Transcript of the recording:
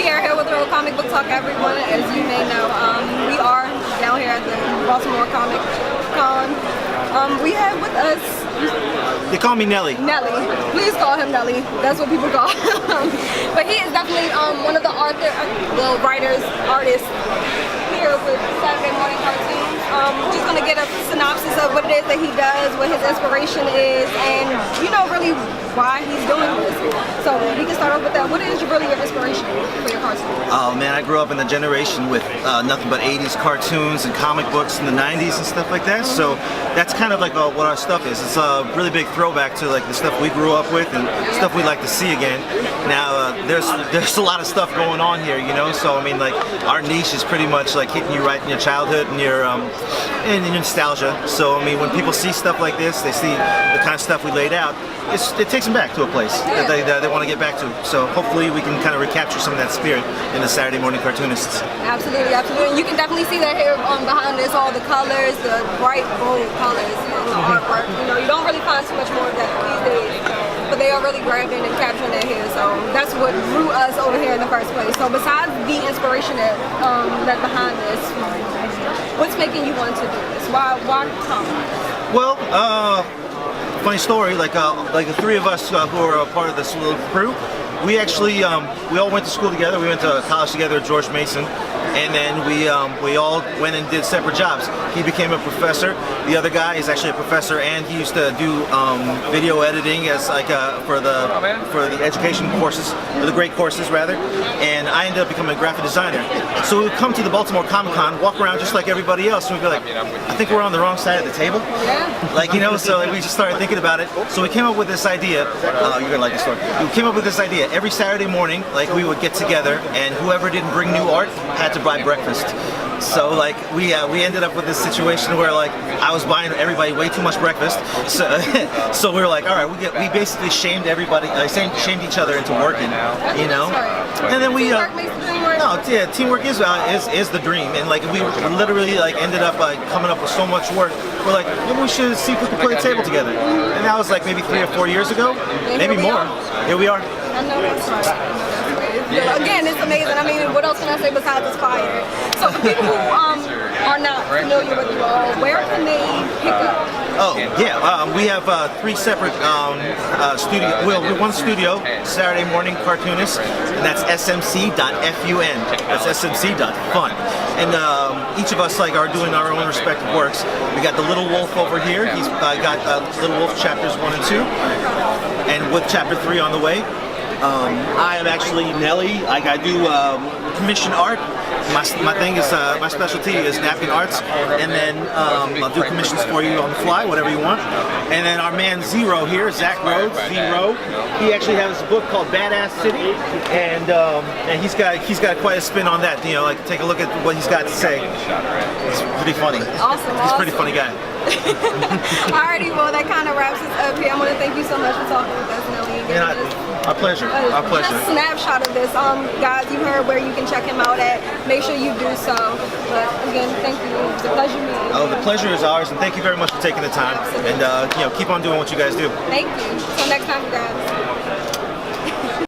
Sierra here with Real Comic Book Talk, everyone. As you may know, we are down here at the Baltimore Comic Con. We have with us... They call me Nelly. Nelly. Please call him Nelly. That's what people call him. But he is definitely one of the writers, artists here with Saturday Morning Cartoons. We're just going to get a synopsis of what it is that he does, what his inspiration is, and really why he's doing this. So we can start off with that. What is really your inspiration for your cartoons? Oh man, I grew up in a generation with nothing but 80s cartoons and comic books in the 90s and stuff like that. So that's kind of like what our stuff is. It's a really big throwback to like the stuff we grew up with and stuff we'd like to see again. Now there's a lot of stuff going on here, So I mean, like our niche is pretty much like hitting you right in your childhood and your nostalgia. So I mean, when people see stuff like this, they see the kind of stuff we laid out. It takes them back to a place that they want to get back to. So hopefully we can kind of recapture some of that spirit in the Saturday Morning Cartoonists. Absolutely, absolutely. And you can definitely see that here behind us, all the colors, the bright, bold colors, the artwork. You don't really find too much more of that these days. But they are really grabbing and capturing that here. So that's what drew us over here in the first place. So besides the inspiration that's behind this, what's making you want to do this? Why comic? Well, funny story, like the three of us who are a part of this little crew, we actually, we all went to school together. We went to college together at George Mason, and then we all went and did separate jobs. He became a professor. The other guy is actually a professor, and he used to do video editing as like for the education courses, or the great courses rather. And I ended up becoming a graphic designer. So we would come to the Baltimore Comic Con, walk around just like everybody else, and we'd be like, I think we're on the wrong side of the table. Like so like, we just started thinking about it. So we came up with this idea. You're gonna like the story. We came up with this idea. Every Saturday morning, like we would get together, and whoever didn't bring new art had to buy breakfast. So like we ended up with this situation where like I was buying everybody way too much breakfast. So we were like, all right, we basically shamed everybody, shamed each other into working, And then teamwork is the dream, and like we literally like ended up coming up with so much work. We're like, maybe we should see if we can put a table together, and that was like maybe 3 or 4 years ago, maybe more. Here we are. I know that's right. Again, it's amazing. I mean, what else can I say besides it's fire? So for people who are not familiar with you all, where can they pick up? Oh yeah, we have 3 separate studio. Well, one studio, Saturday Morning Cartoonists, and that's smc.fun. That's smc.fun. And each of us are doing our own respective works. We got the Little Wolf over here. He's got Little Wolf chapters 1 and 2, and with chapter 3 on the way. I am actually Nelly. Like I do commission art. My thing is my specialty is napkin arts, and then I'll do commissions for you on the fly, whatever you want. And then our man Zero here, Zach Rhodes, Zero. He actually has a book called Badass City, and he's got quite a spin on that. Like take a look at what he's got to say. It's pretty funny. Awesome. He's a pretty funny guy. Alrighty, well that kind of wraps us up here. I want to thank you so much for talking with us, Nelly. Our pleasure. Our pleasure. Just a snapshot of this. Guys, you heard where you can check him out at. Make sure you do so. But again, thank you. It's a pleasure meeting you. Oh, the pleasure is ours, and thank you very much for taking the time. Absolutely. And keep on doing what you guys do. Thank you. Until next time, you guys.